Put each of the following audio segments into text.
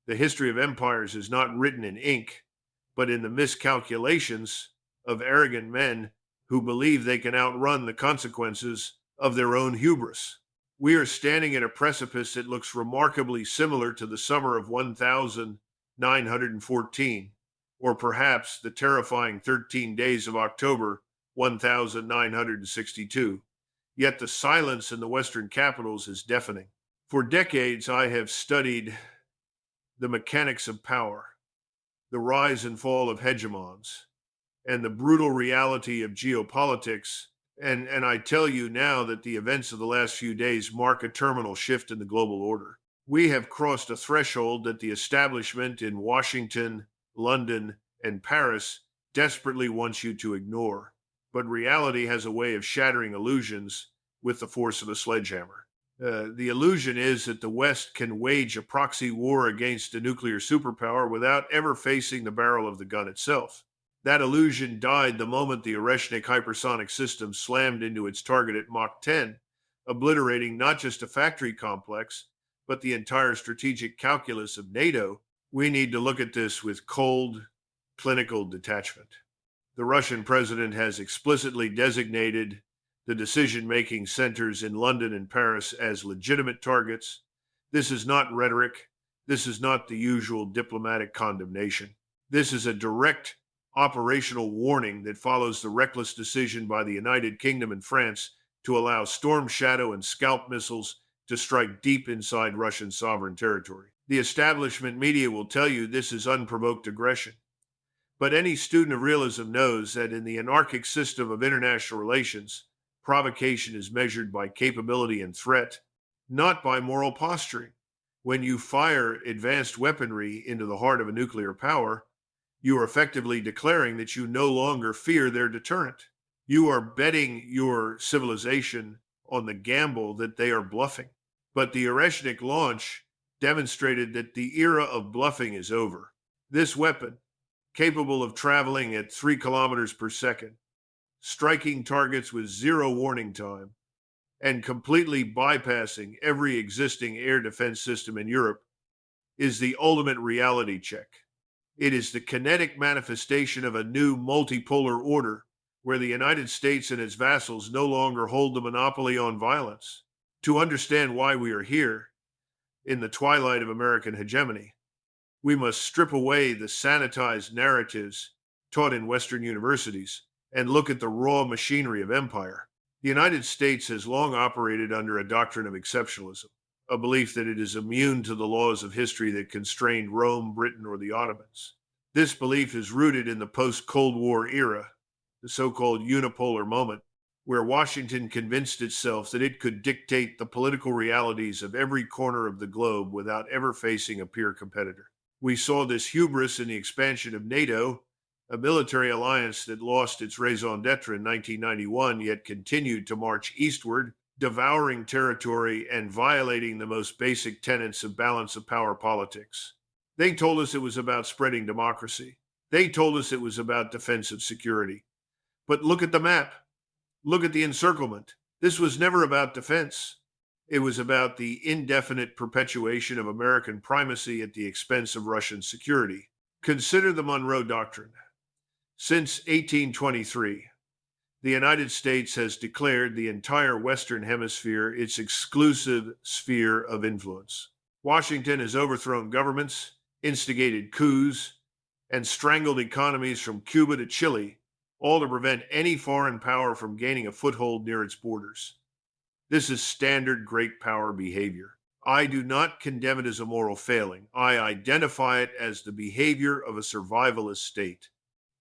The history of empires is not written in ink, but in the miscalculations of arrogant men who believe they can outrun the consequences of their own hubris. We are standing at a precipice that looks remarkably similar to the summer of 1914, or perhaps the terrifying 13 days of October 1962. Yet the silence in the Western capitals is deafening. For decades, I have studied the mechanics of power, the rise and fall of hegemons, and the brutal reality of geopolitics. And I tell you now that the events of the last few days mark a terminal shift in the global order. We have crossed a threshold that the establishment in Washington, London, and Paris desperately wants you to ignore. But reality has a way of shattering illusions with the force of a sledgehammer. The illusion is that the West can wage a proxy war against a nuclear superpower without ever facing the barrel of the gun itself. That illusion died the moment the Oreshnik hypersonic system slammed into its target at Mach 10, obliterating not just a factory complex, but the entire strategic calculus of NATO. We need to look at this with cold, clinical detachment. The Russian president has explicitly designated the decision-making centers in London and Paris as legitimate targets. This is not rhetoric. This is not the usual diplomatic condemnation. This is a direct operational warning that follows the reckless decision by the United Kingdom and France to allow Storm Shadow and Scalp missiles to strike deep inside Russian sovereign territory. The establishment media will tell you this is unprovoked aggression. But any student of realism knows that in the anarchic system of international relations, provocation is measured by capability and threat, not by moral posturing. When you fire advanced weaponry into the heart of a nuclear power, you are effectively declaring that you no longer fear their deterrent. You are betting your civilization on the gamble that they are bluffing. But the Oreshnik launch demonstrated that the era of bluffing is over. This weapon, capable of traveling at 3 kilometers per second, striking targets with zero warning time, and completely bypassing every existing air defense system in Europe, is the ultimate reality check. It is the kinetic manifestation of a new multipolar order where the United States and its vassals no longer hold the monopoly on violence. To understand why we are here, in the twilight of American hegemony, we must strip away the sanitized narratives taught in Western universities and look at the raw machinery of empire. The United States has long operated under a doctrine of exceptionalism, a belief that it is immune to the laws of history that constrained Rome, Britain, or the Ottomans. This belief is rooted in the post-Cold War era, the so-called unipolar moment, where Washington convinced itself that it could dictate the political realities of every corner of the globe without ever facing a peer competitor. We saw this hubris in the expansion of NATO, a military alliance that lost its raison d'etre in 1991, yet continued to march eastward, devouring territory and violating the most basic tenets of balance of power politics. They told us it was about spreading democracy. They told us it was about defensive security. But look at the map. Look at the encirclement. This was never about defense. It was about the indefinite perpetuation of American primacy at the expense of Russian security. Consider the Monroe Doctrine. Since 1823, the United States has declared the entire Western Hemisphere its exclusive sphere of influence. Washington has overthrown governments, instigated coups, and strangled economies from Cuba to Chile, all to prevent any foreign power from gaining a foothold near its borders. This is standard great power behavior. I do not condemn it as a moral failing. I identify it as the behavior of a survivalist state.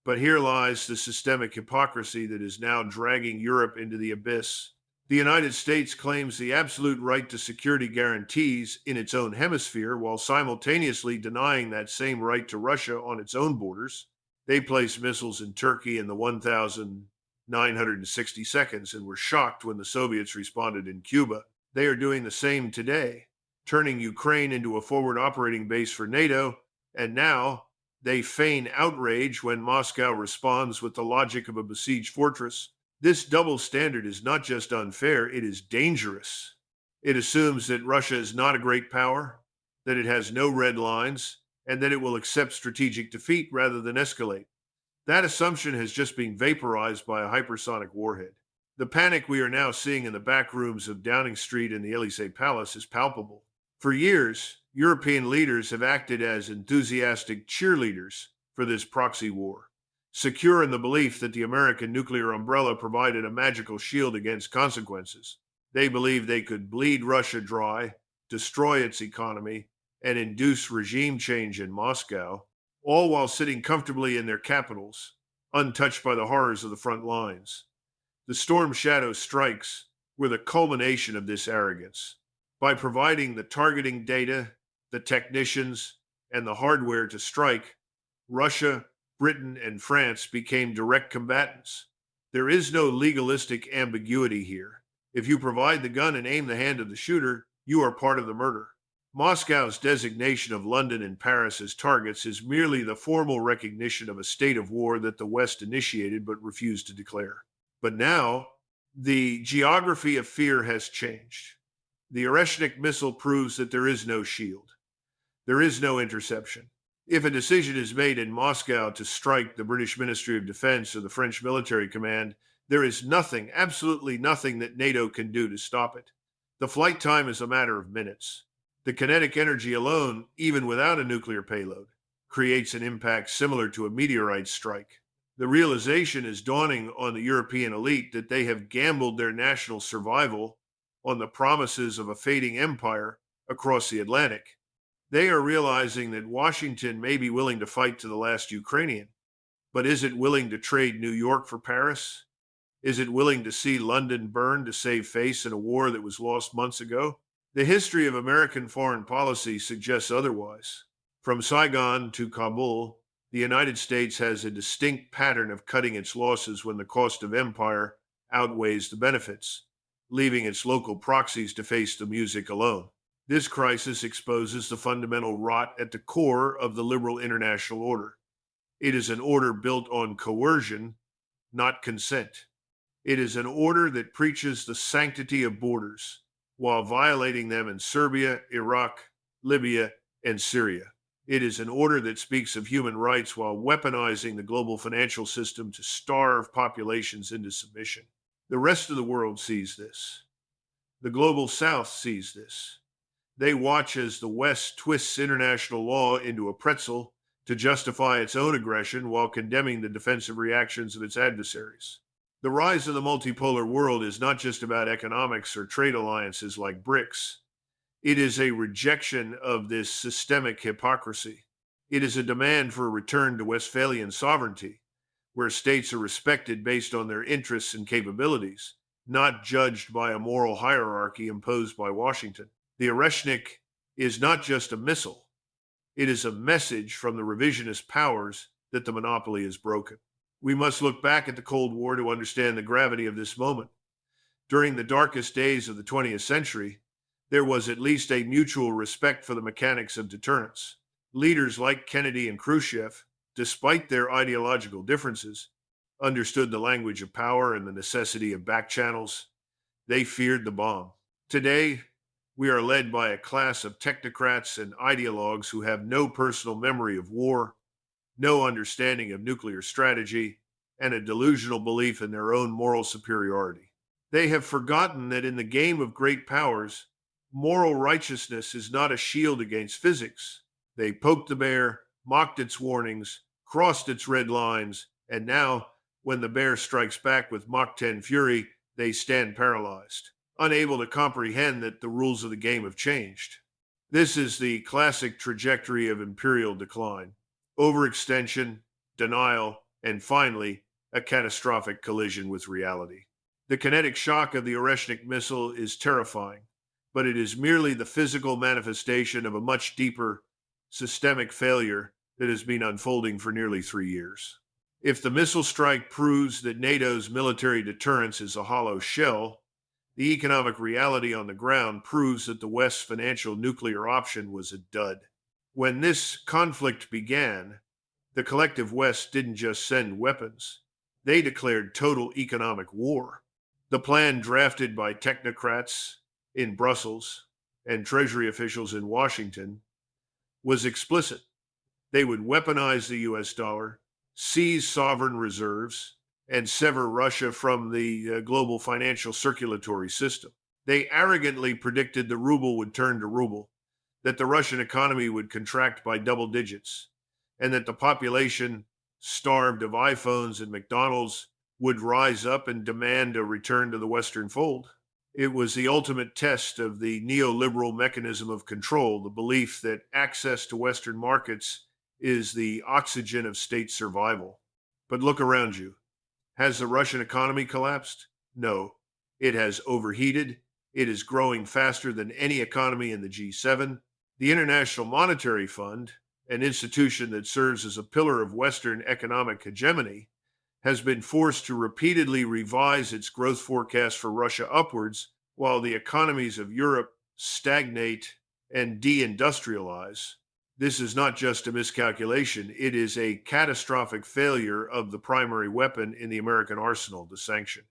But here lies the systemic hypocrisy that is now dragging Europe into the abyss. The United States claims the absolute right to security guarantees in its own hemisphere while simultaneously denying that same right to Russia on its own borders. They placed missiles in Turkey in the 1,960 seconds and were shocked when the Soviets responded in Cuba. They are doing the same today, turning Ukraine into a forward operating base for NATO, and now they feign outrage when Moscow responds with the logic of a besieged fortress. This double standard is not just unfair, it is dangerous. It assumes that Russia is not a great power, that it has no red lines, and that it will accept strategic defeat rather than escalate. That assumption has just been vaporized by a hypersonic warhead. The panic we are now seeing in the back rooms of Downing Street and the Elysee Palace is palpable. For years, European leaders have acted as enthusiastic cheerleaders for this proxy war, secure in the belief that the American nuclear umbrella provided a magical shield against consequences. They believed they could bleed Russia dry, destroy its economy, and induce regime change in Moscow, all while sitting comfortably in their capitals, untouched by the horrors of the front lines. The Storm Shadow strikes were the culmination of this arrogance. By providing the targeting data, the technicians, and the hardware to strike, Russia, Britain, and France became direct combatants. There is no legalistic ambiguity here. If you provide the gun and aim the hand of the shooter, you are part of the murder. Moscow's designation of London and Paris as targets is merely the formal recognition of a state of war that the West initiated but refused to declare. But now, the geography of fear has changed. The Oreshnik missile proves that there is no shield. There is no interception. If a decision is made in Moscow to strike the British Ministry of Defense or the French Military Command, there is nothing, absolutely nothing that NATO can do to stop it. The flight time is a matter of minutes. The kinetic energy alone, even without a nuclear payload, creates an impact similar to a meteorite strike. The realization is dawning on the European elite that they have gambled their national survival on the promises of a fading empire across the Atlantic. They are realizing that Washington may be willing to fight to the last Ukrainian, but is it willing to trade New York for Paris? Is it willing to see London burn to save face in a war that was lost months ago? The history of American foreign policy suggests otherwise. From Saigon to Kabul, the United States has a distinct pattern of cutting its losses when the cost of empire outweighs the benefits, leaving its local proxies to face the music alone. This crisis exposes the fundamental rot at the core of the liberal international order. It is an order built on coercion, not consent. It is an order that preaches the sanctity of borders while violating them in Serbia, Iraq, Libya, and Syria. It is an order that speaks of human rights while weaponizing the global financial system to starve populations into submission. The rest of the world sees this. The global South sees this. They watch as the West twists international law into a pretzel to justify its own aggression while condemning the defensive reactions of its adversaries. The rise of the multipolar world is not just about economics or trade alliances like BRICS. It is a rejection of this systemic hypocrisy. It is a demand for a return to Westphalian sovereignty, where states are respected based on their interests and capabilities, not judged by a moral hierarchy imposed by Washington. The Oreshnik is not just a missile. It is a message from the revisionist powers that the monopoly is broken. We must look back at the Cold War to understand the gravity of this moment. During the darkest days of the 20th century, there was at least a mutual respect for the mechanics of deterrence. Leaders like Kennedy and Khrushchev, despite their ideological differences, understood the language of power and the necessity of back channels. They feared the bomb. Today, we are led by a class of technocrats and ideologues who have no personal memory of war, no understanding of nuclear strategy, and a delusional belief in their own moral superiority. They have forgotten that in the game of great powers, moral righteousness is not a shield against physics. They poked the bear, mocked its warnings, crossed its red lines, and now, when the bear strikes back with Mach 10 fury, they stand paralyzed, unable to comprehend that the rules of the game have changed. This is the classic trajectory of imperial decline: overextension, denial, and finally, a catastrophic collision with reality. The kinetic shock of the Oreshnik missile is terrifying, but it is merely the physical manifestation of a much deeper, systemic failure that has been unfolding for nearly 3 years. If the missile strike proves that NATO's military deterrence is a hollow shell, the economic reality on the ground proves that the West's financial nuclear option was a dud. When this conflict began, the collective West didn't just send weapons. They declared total economic war. The plan drafted by technocrats in Brussels and Treasury officials in Washington was explicit. They would weaponize the US dollar, seize sovereign reserves, and sever Russia from the global financial circulatory system. They arrogantly predicted the ruble would turn to ruble, that the Russian economy would contract by double digits, and that the population, starved of iPhones and McDonald's, would rise up and demand a return to the Western fold. It was the ultimate test of the neoliberal mechanism of control, the belief that access to Western markets is the oxygen of state survival. But look around you. Has the Russian economy collapsed? No. It has overheated. It is growing faster than any economy in the G7. The International Monetary Fund, an institution that serves as a pillar of Western economic hegemony, has been forced to repeatedly revise its growth forecast for Russia upwards, while the economies of Europe stagnate and de-industrialize. This is not just a miscalculation, it is a catastrophic failure of the primary weapon in the American arsenal, the sanction.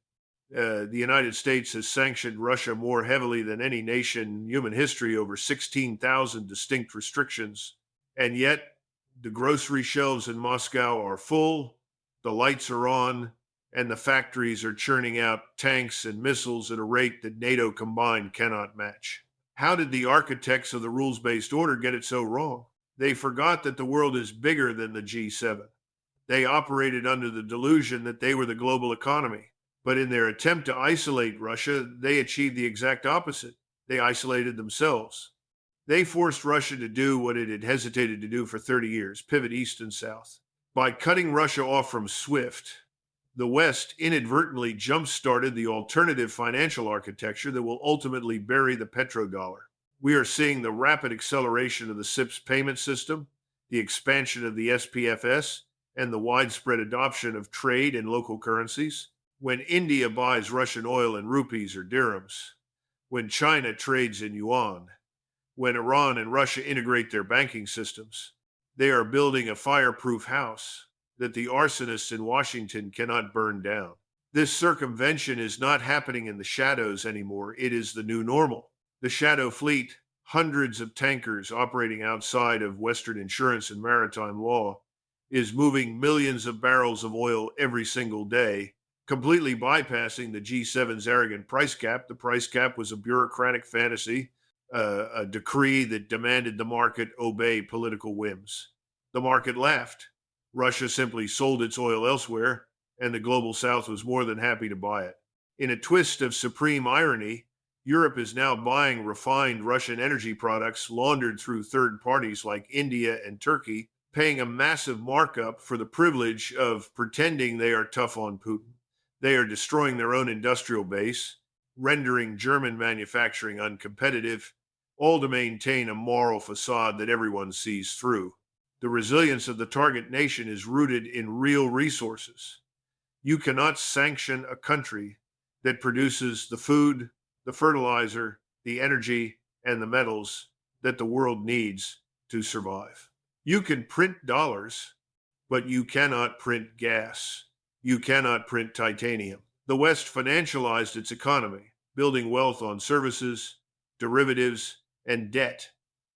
The United States has sanctioned Russia more heavily than any nation in human history, over 16,000 distinct restrictions. And yet, the grocery shelves in Moscow are full, the lights are on, and the factories are churning out tanks and missiles at a rate that NATO combined cannot match. How did the architects of the rules-based order get it so wrong? They forgot that the world is bigger than the G7. They operated under the delusion that they were the global economy. But in their attempt to isolate Russia, they achieved the exact opposite. They isolated themselves. They forced Russia to do what it had hesitated to do for 30 years, pivot east and south. By cutting Russia off from SWIFT, the West inadvertently jump-started the alternative financial architecture that will ultimately bury the petrodollar. We are seeing the rapid acceleration of the CIPS payment system, the expansion of the SPFS, and the widespread adoption of trade in local currencies. When India buys Russian oil in rupees or dirhams, when China trades in yuan, when Iran and Russia integrate their banking systems, they are building a fireproof house that the arsonists in Washington cannot burn down. This circumvention is not happening in the shadows anymore. It is the new normal. The shadow fleet, hundreds of tankers operating outside of Western insurance and maritime law, is moving millions of barrels of oil every single day, completely bypassing the G7's arrogant price cap. The price cap was a bureaucratic fantasy, a decree that demanded the market obey political whims. The market laughed. Russia simply sold its oil elsewhere, and the global south was more than happy to buy it. In a twist of supreme irony, Europe is now buying refined Russian energy products laundered through third parties like India and Turkey, paying a massive markup for the privilege of pretending they are tough on Putin. They are destroying their own industrial base, rendering German manufacturing uncompetitive, all to maintain a moral facade that everyone sees through. The resilience of the target nation is rooted in real resources. You cannot sanction a country that produces the food, the fertilizer, the energy, and the metals that the world needs to survive. You can print dollars, but you cannot print gas. You cannot print titanium. The West financialized its economy, building wealth on services, derivatives, and debt,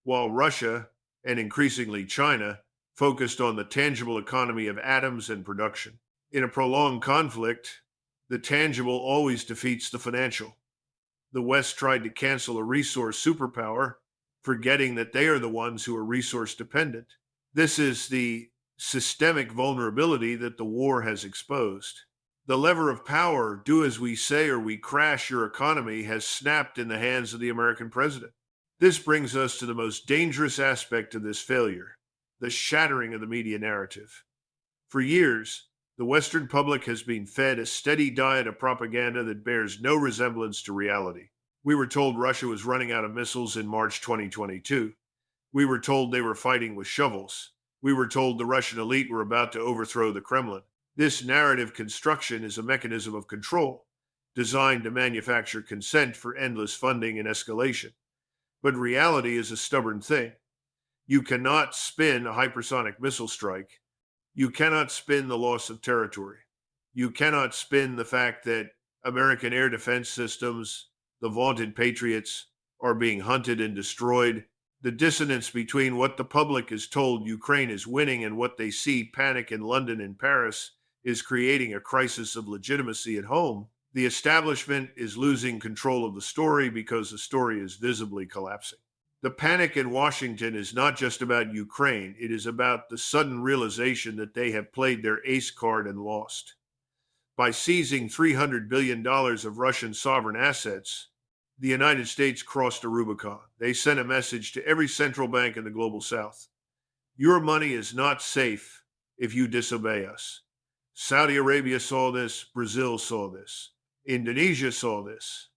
while Russia, and increasingly China, focused on the tangible economy of atoms and production. In a prolonged conflict, the tangible always defeats the financial. The West tried to cancel a resource superpower, forgetting that they are the ones who are resource dependent. This is the systemic vulnerability that the war has exposed. The lever of power, do as we say or we crash your economy, has snapped in the hands of the American president. This brings us to the most dangerous aspect of this failure, the shattering of the media narrative. For years, the Western public has been fed a steady diet of propaganda that bears no resemblance to reality. We were told Russia was running out of missiles in March 2022. We were told they were fighting with shovels. We were told the Russian elite were about to overthrow the Kremlin. This narrative construction is a mechanism of control, designed to manufacture consent for endless funding and escalation. But reality is a stubborn thing. You cannot spin a hypersonic missile strike. You cannot spin the loss of territory. You cannot spin the fact that American air defense systems, the vaunted Patriots, are being hunted and destroyed The dissonance between what the public is told Ukraine is winning and what they see panic in London and Paris is creating a crisis of legitimacy at home. The establishment is losing control of the story because the story is visibly collapsing. The panic in Washington is not just about Ukraine, it is about the sudden realization that they have played their ace card and lost. By seizing $300 billion of Russian sovereign assets, the United States crossed a Rubicon. They sent a message to every central bank in the global south. Your money is not safe if you disobey us. Saudi Arabia saw this. Brazil saw this. Indonesia saw this.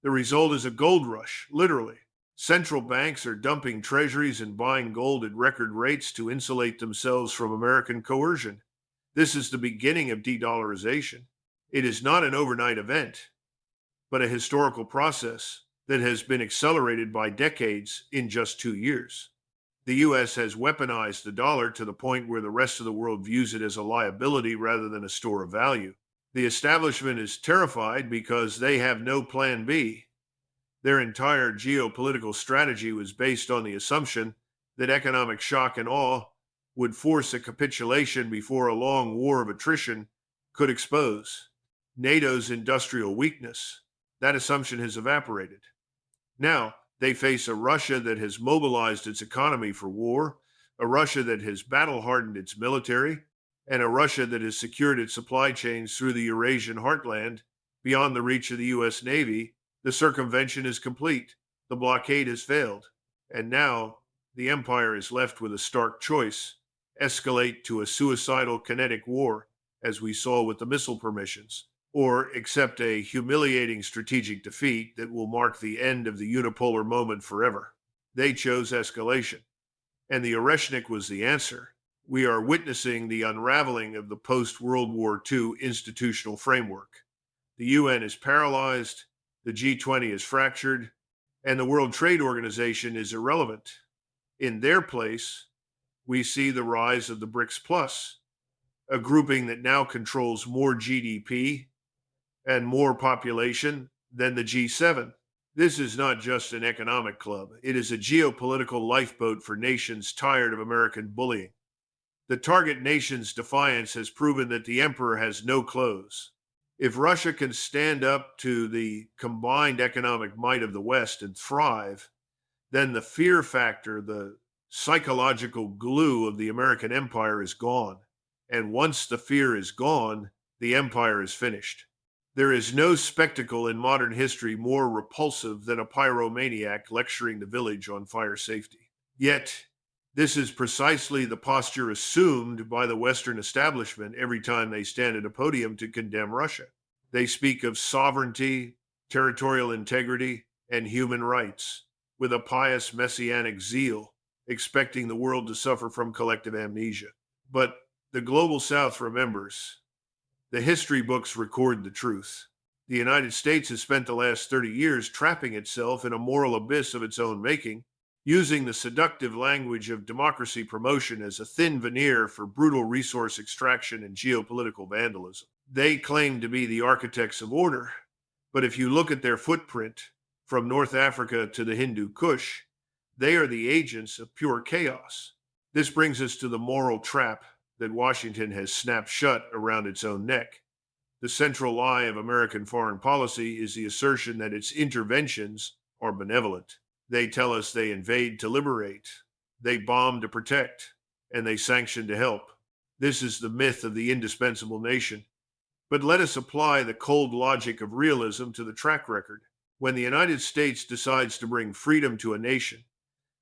The result is a gold rush, literally. Central banks are dumping treasuries and buying gold at record rates to insulate themselves from American coercion. This is the beginning of de-dollarization. It is not an overnight event, but a historical process that has been accelerated by decades in just 2 years. The U.S. has weaponized the dollar to the point where the rest of the world views it as a liability rather than a store of value. The establishment is terrified because they have no plan B. Their entire geopolitical strategy was based on the assumption that economic shock and awe would force a capitulation before a long war of attrition could expose NATO's industrial weakness. That assumption has evaporated. Now, they face a Russia that has mobilized its economy for war, a Russia that has battle-hardened its military, and a Russia that has secured its supply chains through the Eurasian heartland beyond the reach of the U.S. Navy. The circumvention is complete. The blockade has failed. And now, the empire is left with a stark choice: escalate to a suicidal kinetic war, as we saw with the missile permissions, or accept a humiliating strategic defeat that will mark the end of the unipolar moment forever. They chose escalation, and the Oreshnik was the answer. We are witnessing the unraveling of the post-World War II institutional framework. The UN is paralyzed, the G20 is fractured, and the World Trade Organization is irrelevant. In their place, we see the rise of the BRICS Plus, a grouping that now controls more GDP and more population than the G7. This is not just an economic club. It is a geopolitical lifeboat for nations tired of American bullying. The target nation's defiance has proven that the emperor has no clothes. If Russia can stand up to the combined economic might of the West and thrive, then the fear factor, the psychological glue of the American empire is gone. And once the fear is gone, the empire is finished. There is no spectacle in modern history more repulsive than a pyromaniac lecturing the village on fire safety. Yet, this is precisely the posture assumed by the Western establishment every time they stand at a podium to condemn Russia. They speak of sovereignty, territorial integrity, and human rights with a pious messianic zeal, expecting the world to suffer from collective amnesia. But the global South remembers. The history books record the truth. The United States has spent the last 30 years trapping itself in a moral abyss of its own making, using the seductive language of democracy promotion as a thin veneer for brutal resource extraction and geopolitical vandalism. They claim to be the architects of order, but if you look at their footprint, from North Africa to the Hindu Kush, they are the agents of pure chaos. This brings us to the moral trap that Washington has snapped shut around its own neck. The central lie of American foreign policy is the assertion that its interventions are benevolent. They tell us they invade to liberate, they bomb to protect, and they sanction to help. This is the myth of the indispensable nation. But let us apply the cold logic of realism to the track record. When the United States decides to bring freedom to a nation,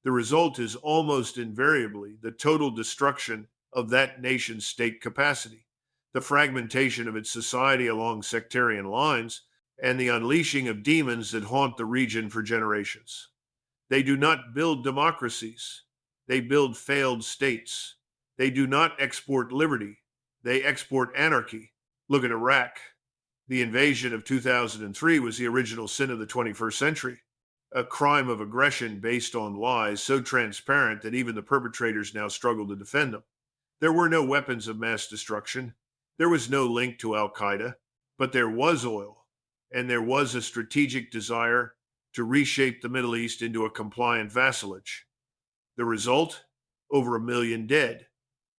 the result is almost invariably the total destruction of that nation's state capacity, the fragmentation of its society along sectarian lines, and the unleashing of demons that haunt the region for generations. They do not build democracies. They build failed states. They do not export liberty. They export anarchy. Look at Iraq. The invasion of 2003 was the original sin of the 21st century, a crime of aggression based on lies so transparent that even the perpetrators now struggle to defend them. There were no weapons of mass destruction. There was no link to Al-Qaeda, but there was oil, and there was a strategic desire to reshape the Middle East into a compliant vassalage. The result? Over 1 million dead.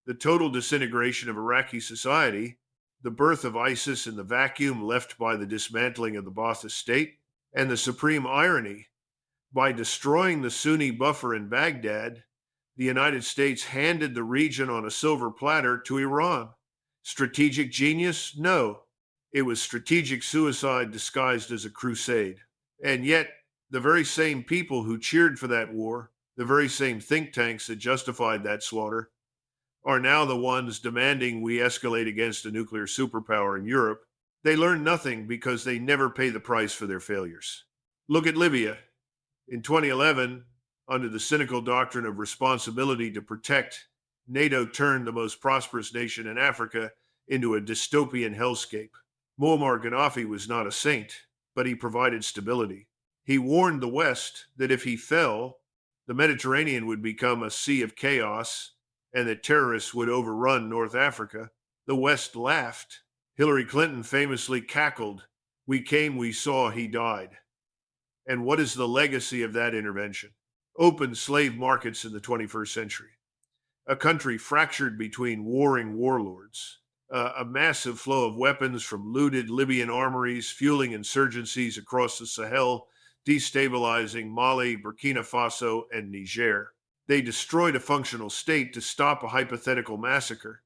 The total disintegration of Iraqi society, the birth of ISIS in the vacuum left by the dismantling of the Ba'athist state, and the supreme irony, by destroying the Sunni buffer in Baghdad, the United States handed the region on a silver platter to Iran. Strategic genius? No. It was strategic suicide disguised as a crusade. And yet, the very same people who cheered for that war, the very same think tanks that justified that slaughter, are now the ones demanding we escalate against a nuclear superpower in Europe. They learn nothing because they never pay the price for their failures. Look at Libya. In 2011, under the cynical doctrine of responsibility to protect, NATO turned the most prosperous nation in Africa into a dystopian hellscape. Muammar Gaddafi was not a saint, but he provided stability. He warned the West that if he fell, the Mediterranean would become a sea of chaos and that terrorists would overrun North Africa. The West laughed. Hillary Clinton famously cackled, "We came, we saw, he died." And what is the legacy of that intervention? Open slave markets in the 21st century, a country fractured between warring warlords, a massive flow of weapons from looted Libyan armories, fueling insurgencies across the Sahel, destabilizing Mali, Burkina Faso, and Niger. They destroyed a functional state to stop a hypothetical massacre,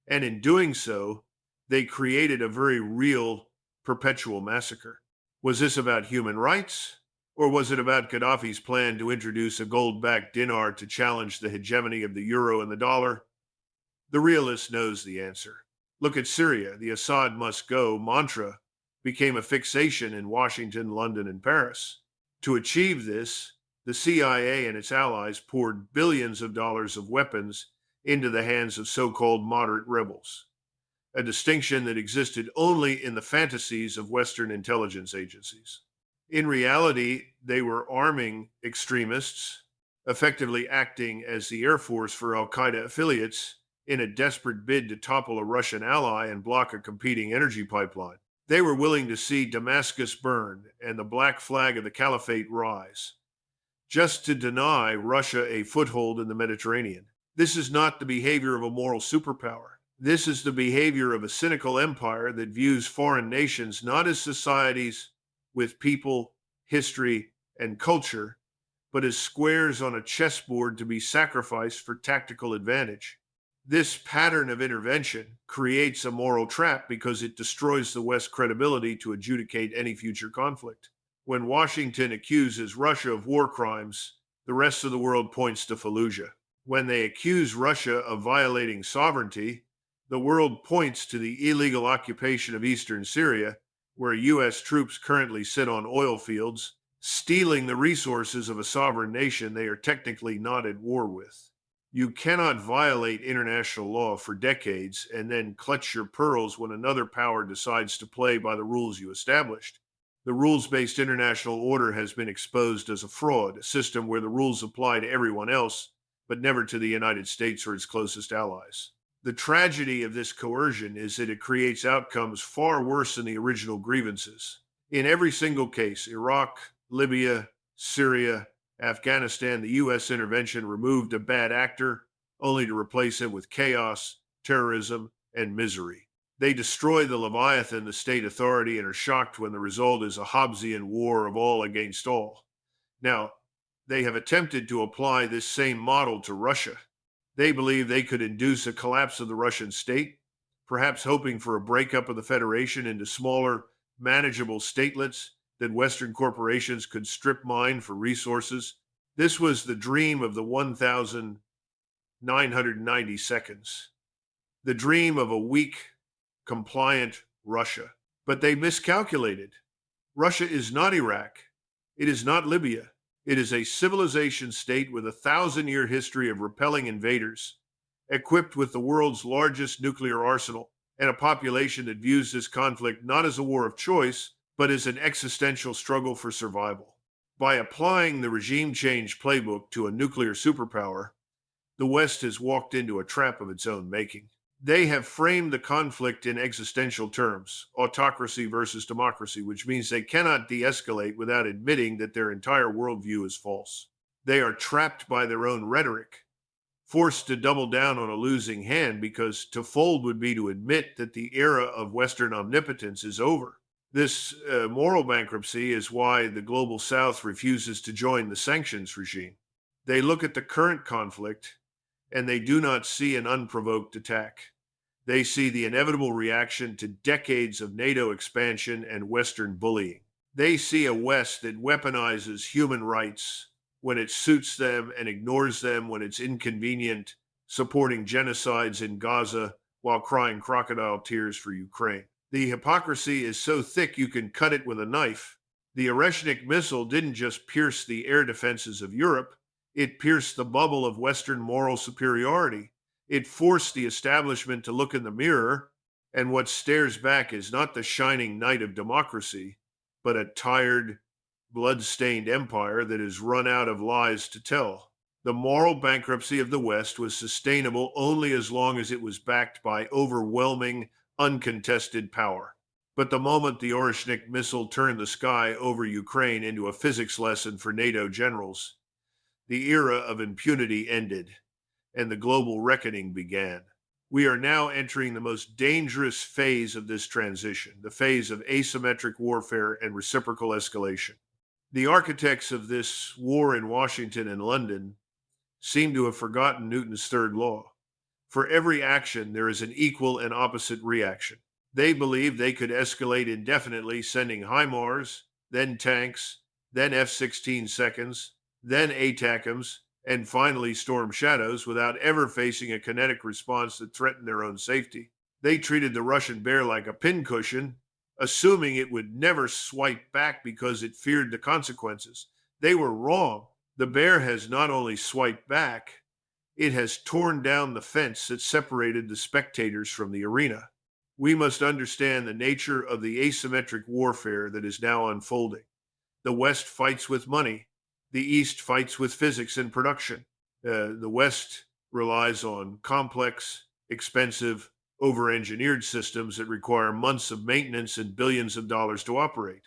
and in doing so, they created a very real perpetual massacre. Was this about human rights? Or was it about Gaddafi's plan to introduce a gold-backed dinar to challenge the hegemony of the euro and the dollar? The realist knows the answer. Look at Syria. The Assad must go mantra became a fixation in Washington, London, and Paris. To achieve this, the CIA and its allies poured billions of dollars of weapons into the hands of so-called moderate rebels, a distinction that existed only in the fantasies of Western intelligence agencies. In reality, they were arming extremists, effectively acting as the Air Force for al-Qaeda affiliates in a desperate bid to topple a Russian ally and block a competing energy pipeline. They were willing to see Damascus burn and the black flag of the caliphate rise, just to deny Russia a foothold in the Mediterranean. This is not the behavior of a moral superpower. This is the behavior of a cynical empire that views foreign nations not as societies with people, history, and culture, but as squares on a chessboard to be sacrificed for tactical advantage. This pattern of intervention creates a moral trap because it destroys the West's credibility to adjudicate any future conflict. When Washington accuses Russia of war crimes, the rest of the world points to Fallujah. When they accuse Russia of violating sovereignty, the world points to the illegal occupation of eastern Syria, where U.S. troops currently sit on oil fields, stealing the resources of a sovereign nation they are technically not at war with. You cannot violate international law for decades and then clutch your pearls when another power decides to play by the rules you established. The rules-based international order has been exposed as a fraud, a system where the rules apply to everyone else, but never to the United States or its closest allies. The tragedy of this coercion is that it creates outcomes far worse than the original grievances. In every single case, Iraq, Libya, Syria, Afghanistan, the U.S. intervention removed a bad actor, only to replace him with chaos, terrorism, and misery. They destroy the Leviathan, the state authority, and are shocked when the result is a Hobbesian war of all against all. Now, they have attempted to apply this same model to Russia. They believe they could induce a collapse of the Russian state, perhaps hoping for a breakup of the Federation into smaller, manageable statelets that Western corporations could strip mine for resources. This was the dream of the 1,990 seconds, the dream of a weak, compliant Russia. But they miscalculated. Russia is not Iraq. It is not Libya. It is a civilization state with a 1,000-year history of repelling invaders, equipped with the world's largest nuclear arsenal, and a population that views this conflict not as a war of choice, but as an existential struggle for survival. By applying the regime change playbook to a nuclear superpower, the West has walked into a trap of its own making. They have framed the conflict in existential terms, autocracy versus democracy, which means they cannot de-escalate without admitting that their entire worldview is false. They are trapped by their own rhetoric, forced to double down on a losing hand because to fold would be to admit that the era of Western omnipotence is over. This moral bankruptcy is why the global South refuses to join the sanctions regime. They look at the current conflict and they do not see an unprovoked attack. They see the inevitable reaction to decades of NATO expansion and Western bullying. They see a West that weaponizes human rights when it suits them and ignores them when it's inconvenient, supporting genocides in Gaza while crying crocodile tears for Ukraine. The hypocrisy is so thick you can cut it with a knife. The Oreshnik missile didn't just pierce the air defenses of Europe, it pierced the bubble of Western moral superiority. It forced the establishment to look in the mirror, and what stares back is not the shining knight of democracy, but a tired, blood-stained empire that has run out of lies to tell. The moral bankruptcy of the West was sustainable only as long as it was backed by overwhelming, uncontested power. But the moment the Oreshnik missile turned the sky over Ukraine into a physics lesson for NATO generals, the era of impunity ended, and the global reckoning began. We are now entering the most dangerous phase of this transition, the phase of asymmetric warfare and reciprocal escalation. The architects of this war in Washington and London seem to have forgotten Newton's third law. For every action, there is an equal and opposite reaction. They believed they could escalate indefinitely, sending HIMARS, then tanks, then F-16 seconds, then ATACMS, and finally Storm Shadows without ever facing a kinetic response that threatened their own safety. They treated the Russian bear like a pincushion, assuming it would never swipe back because it feared the consequences. They were wrong. The bear has not only swiped back, it has torn down the fence that separated the spectators from the arena. We must understand the nature of the asymmetric warfare that is now unfolding. The West fights with money. The East fights with physics and production. The West relies on complex, expensive, over-engineered systems that require months of maintenance and billions of dollars to operate.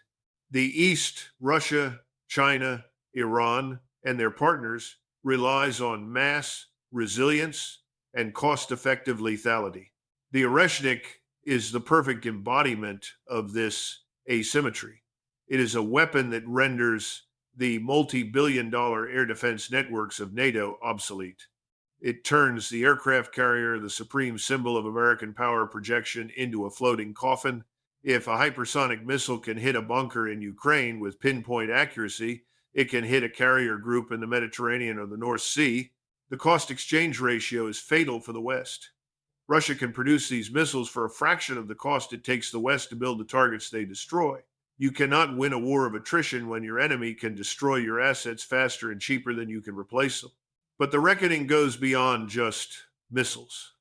The East, Russia, China, Iran, and their partners relies on mass, resilience, and cost-effective lethality. The Oreshnik is the perfect embodiment of this asymmetry. It is a weapon that renders the multi-billion-dollar air defense networks of NATO obsolete. It turns the aircraft carrier, the supreme symbol of American power projection, into a floating coffin. If a hypersonic missile can hit a bunker in Ukraine with pinpoint accuracy, it can hit a carrier group in the Mediterranean or the North Sea. The cost-exchange ratio is fatal for the West. Russia can produce these missiles for a fraction of the cost it takes the West to build the targets they destroy. You cannot win a war of attrition when your enemy can destroy your assets faster and cheaper than you can replace them. But the reckoning goes beyond just missiles.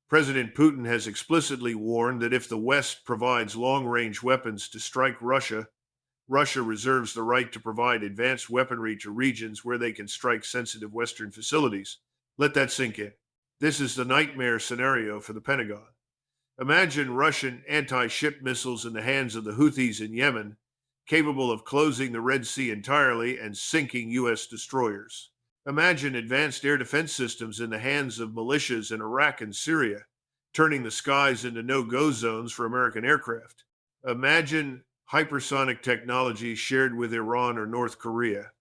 President Putin has explicitly warned that if the West provides long-range weapons to strike Russia, Russia reserves the right to provide advanced weaponry to regions where they can strike sensitive Western facilities. Let that sink in. This is the nightmare scenario for the Pentagon. Imagine Russian anti-ship missiles in the hands of the Houthis in Yemen, capable of closing the Red Sea entirely and sinking U.S. destroyers. Imagine advanced air defense systems in the hands of militias in Iraq and Syria, turning the skies into no-go zones for American aircraft. Imagine hypersonic technology shared with Iran or North Korea.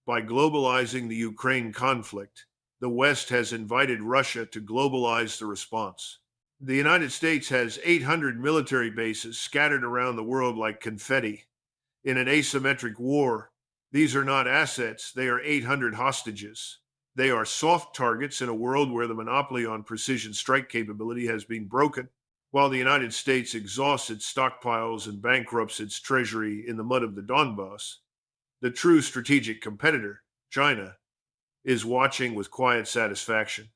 By globalizing the Ukraine conflict, the West has invited Russia to globalize the response. The United States has 800 military bases scattered around the world like confetti. In an asymmetric war, these are not assets, they are 800 hostages. They are soft targets in a world where the monopoly on precision strike capability has been broken. While the United States exhausts its stockpiles and bankrupts its treasury in the mud of the Donbass, the true strategic competitor, China, is watching with quiet satisfaction.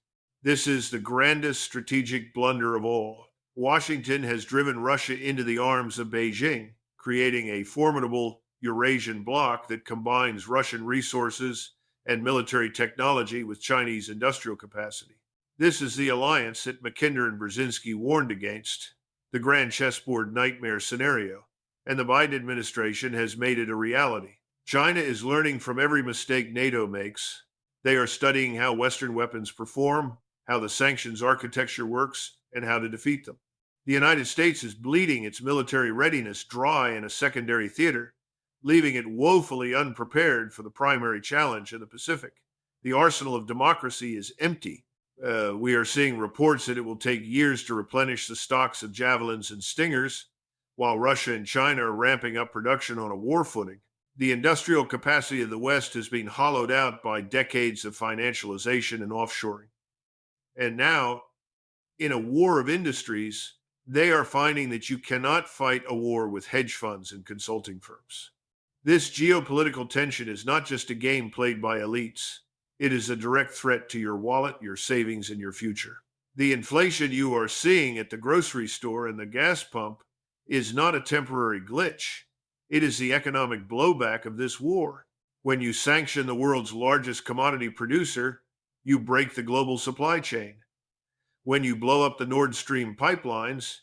This is the grandest strategic blunder of all. Washington has driven Russia into the arms of Beijing, creating a formidable Eurasian bloc that combines Russian resources and military technology with Chinese industrial capacity. This is the alliance that Mackinder and Brzezinski warned against, the grand chessboard nightmare scenario, and the Biden administration has made it a reality. China is learning from every mistake NATO makes, They are studying how Western weapons perform, how the sanctions architecture works, and how to defeat them. The United States is bleeding its military readiness dry in a secondary theater, leaving it woefully unprepared for the primary challenge in the Pacific. The arsenal of democracy is empty. We are seeing reports that it will take years to replenish the stocks of javelins and stingers, while Russia and China are ramping up production on a war footing. The industrial capacity of the West has been hollowed out by decades of financialization and offshoring. And now, in a war of industries, they are finding that you cannot fight a war with hedge funds and consulting firms. This geopolitical tension is not just a game played by elites. It is a direct threat to your wallet, your savings, and your future. The inflation you are seeing at the grocery store and the gas pump is not a temporary glitch. It is the economic blowback of this war. When you sanction the world's largest commodity producer, you break the global supply chain. When you blow up the Nord Stream pipelines,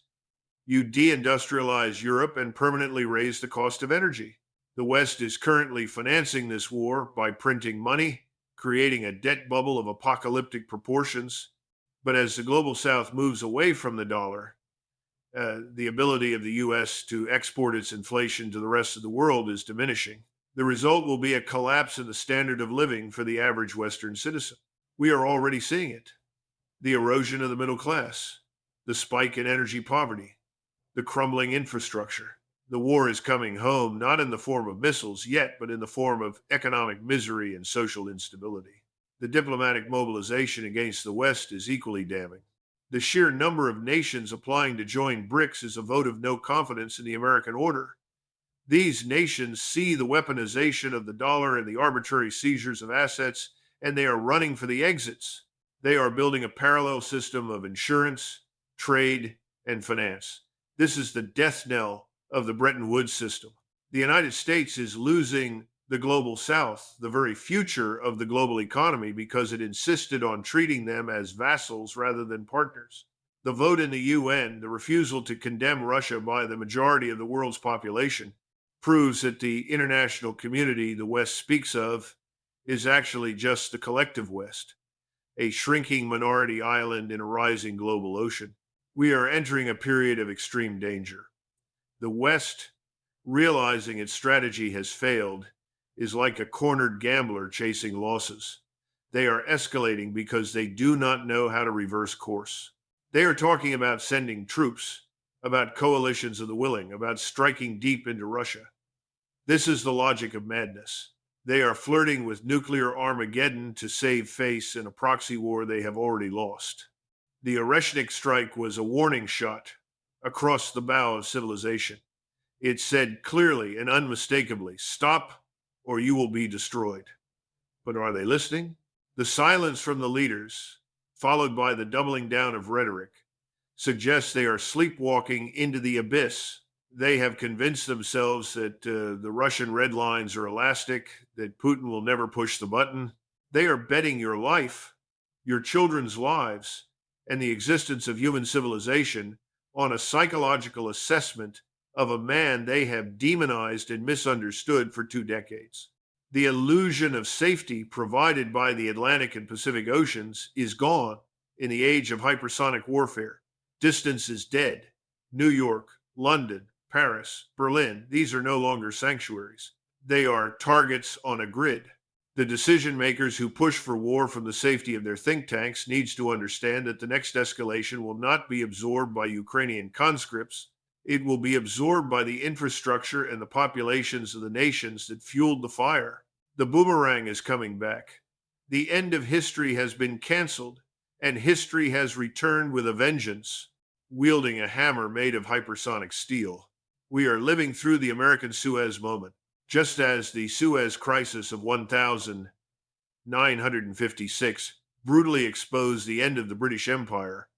you de-industrialize Europe and permanently raise the cost of energy. The West is currently financing this war by printing money, creating a debt bubble of apocalyptic proportions. But as the global South moves away from the dollar, the ability of the U.S. to export its inflation to the rest of the world is diminishing. The result will be a collapse in the standard of living for the average Western citizen. We are already seeing it. The erosion of the middle class, the spike in energy poverty, the crumbling infrastructure. The war is coming home, not in the form of missiles yet, but in the form of economic misery and social instability. The diplomatic mobilization against the West is equally damning. The sheer number of nations applying to join BRICS is a vote of no confidence in the American order. These nations see the weaponization of the dollar and the arbitrary seizures of assets, and they are running for the exits. They are building a parallel system of insurance, trade, and finance. This is the death knell of the Bretton Woods system. The United States is losing the global South, the very future of the global economy, because it insisted on treating them as vassals rather than partners. The vote in the UN, the refusal to condemn Russia by the majority of the world's population, proves that the international community the West speaks of is actually just the collective West, a shrinking minority island in a rising global ocean. We are entering a period of extreme danger. The West, realizing its strategy has failed, is like a cornered gambler chasing losses. They are escalating because they do not know how to reverse course. They are talking about sending troops, about coalitions of the willing, about striking deep into Russia. This is the logic of madness. They are flirting with nuclear Armageddon to save face in a proxy war they have already lost. The Oreshnik strike was a warning shot across the bow of civilization. It said clearly and unmistakably, stop or you will be destroyed. But are they listening? The silence from the leaders, followed by the doubling down of rhetoric, suggests they are sleepwalking into the abyss. They have convinced themselves that the Russian red lines are elastic, that Putin will never push the button. They are betting your life, your children's lives, and the existence of human civilization on a psychological assessment of a man they have demonized and misunderstood for 2 decades. The illusion of safety provided by the Atlantic and Pacific Oceans is gone in the age of hypersonic warfare. Distance is dead. New York, London, Paris, Berlin, these are no longer sanctuaries. They are targets on a grid. The decision makers who push for war from the safety of their think tanks needs to understand that the next escalation will not be absorbed by Ukrainian conscripts. It will be absorbed by the infrastructure and the populations of the nations that fueled the fire. The boomerang is coming back. The end of history has been canceled, and history has returned with a vengeance, wielding a hammer made of hypersonic steel. We are living through the American Suez Moment. Just as the Suez Crisis of 1956 brutally exposed the end of the British Empire,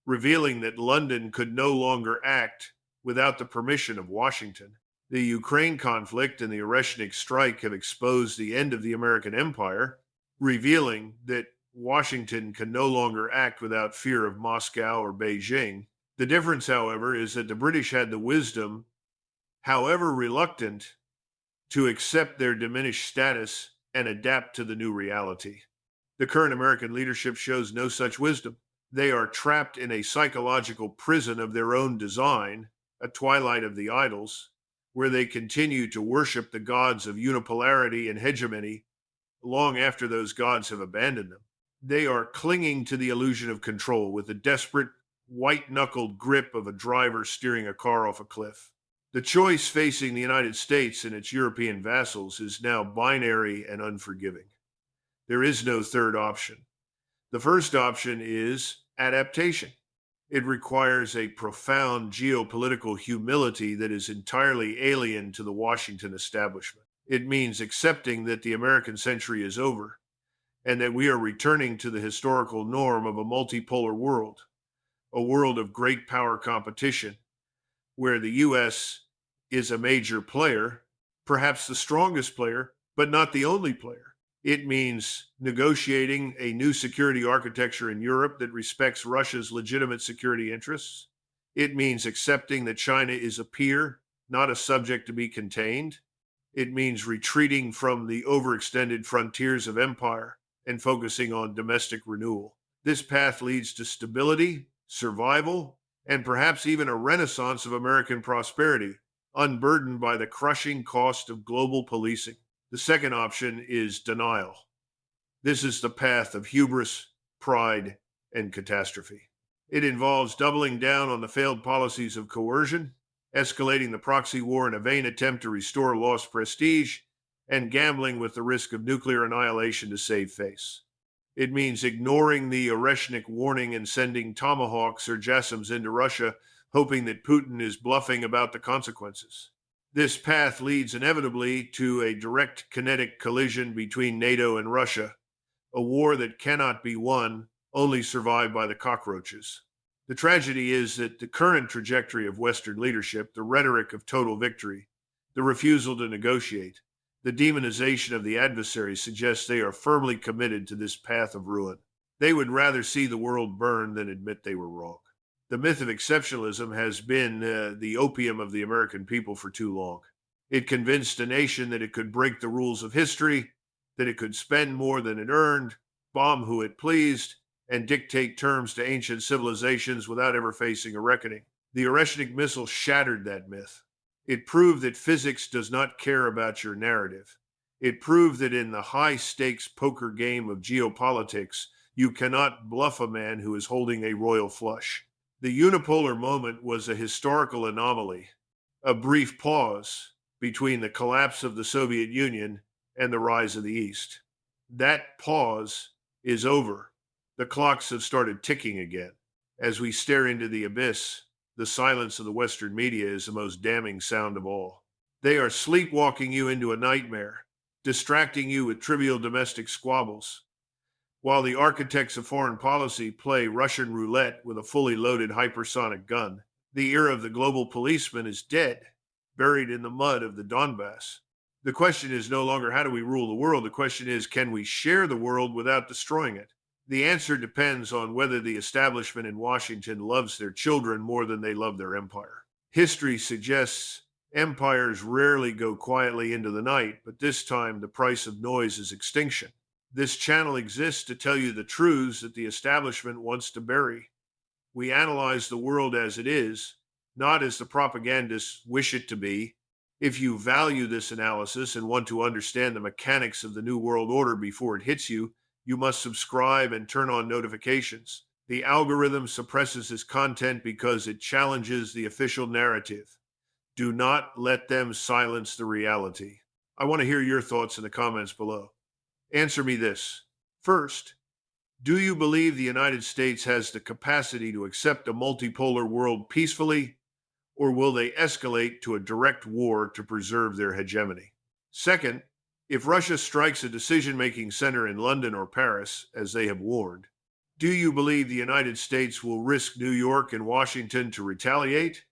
revealing that London could no longer act without the permission of Washington. The Ukraine conflict and the Oreshnik strike have exposed the end of the American empire, revealing that Washington can no longer act without fear of Moscow or Beijing. The difference, however, is that the British had the wisdom, however reluctant, to accept their diminished status and adapt to the new reality. The current American leadership shows no such wisdom. They are trapped in a psychological prison of their own design, a twilight of the idols, where they continue to worship the gods of unipolarity and hegemony long after those gods have abandoned them. They are clinging to the illusion of control with the desperate, white knuckled grip of a driver steering a car off a cliff. The choice facing the United States and its European vassals is now binary and unforgiving. There is no third option. The first option is adaptation. It requires a profound geopolitical humility that is entirely alien to the Washington establishment. It means accepting that the American century is over and that we are returning to the historical norm of a multipolar world, a world of great power competition, where the U.S. is a major player, perhaps the strongest player, but not the only player. It means negotiating a new security architecture in Europe that respects Russia's legitimate security interests. It means accepting that China is a peer, not a subject to be contained. It means retreating from the overextended frontiers of empire and focusing on domestic renewal. This path leads to stability, survival, and perhaps even a renaissance of American prosperity, unburdened by the crushing cost of global policing. The second option is denial. This is the path of hubris, pride, and catastrophe. It involves doubling down on the failed policies of coercion, escalating the proxy war in a vain attempt to restore lost prestige, and gambling with the risk of nuclear annihilation to save face. It means ignoring the Oreshnik warning and sending tomahawks or JASSMs into Russia, hoping that Putin is bluffing about the consequences. This path leads inevitably to a direct kinetic collision between NATO and Russia, a war that cannot be won, only survived by the cockroaches. The tragedy is that the current trajectory of Western leadership, the rhetoric of total victory, the refusal to negotiate, the demonization of the adversary suggests they are firmly committed to this path of ruin. They would rather see the world burn than admit they were wrong. The myth of exceptionalism has been the opium of the American people for too long. It convinced a nation that it could break the rules of history, that it could spend more than it earned, bomb who it pleased, and dictate terms to ancient civilizations without ever facing a reckoning. The Oreshnik missile shattered that myth. It proved that physics does not care about your narrative. It proved that in the high-stakes poker game of geopolitics, you cannot bluff a man who is holding a royal flush. The unipolar moment was a historical anomaly, a brief pause between the collapse of the Soviet Union and the rise of the East. That pause is over. The clocks have started ticking again. As we stare into the abyss, the silence of the Western media is the most damning sound of all. They are sleepwalking you into a nightmare, distracting you with trivial domestic squabbles, while the architects of foreign policy play Russian roulette with a fully loaded hypersonic gun. The era of the global policeman is dead, buried in the mud of the Donbass. The question is no longer how do we rule the world? The question is, can we share the world without destroying it? The answer depends on whether the establishment in Washington loves their children more than they love their empire. History suggests empires rarely go quietly into the night, but this time the price of noise is extinction. This channel exists to tell you the truths that the establishment wants to bury. We analyze the world as it is, not as the propagandists wish it to be. If you value this analysis and want to understand the mechanics of the New World Order before it hits you, you must subscribe and turn on notifications. The algorithm suppresses this content because it challenges the official narrative. Do not let them silence the reality. I want to hear your thoughts in the comments below. Answer me this. First, do you believe the United States has the capacity to accept a multipolar world peacefully, or will they escalate to a direct war to preserve their hegemony? Second, if Russia strikes a decision-making center in London or Paris, as they have warned, do you believe the United States will risk New York and Washington to retaliate,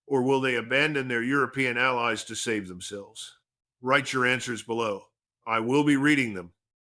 or will they abandon their European allies to save themselves? Write your answers below. I will be reading them.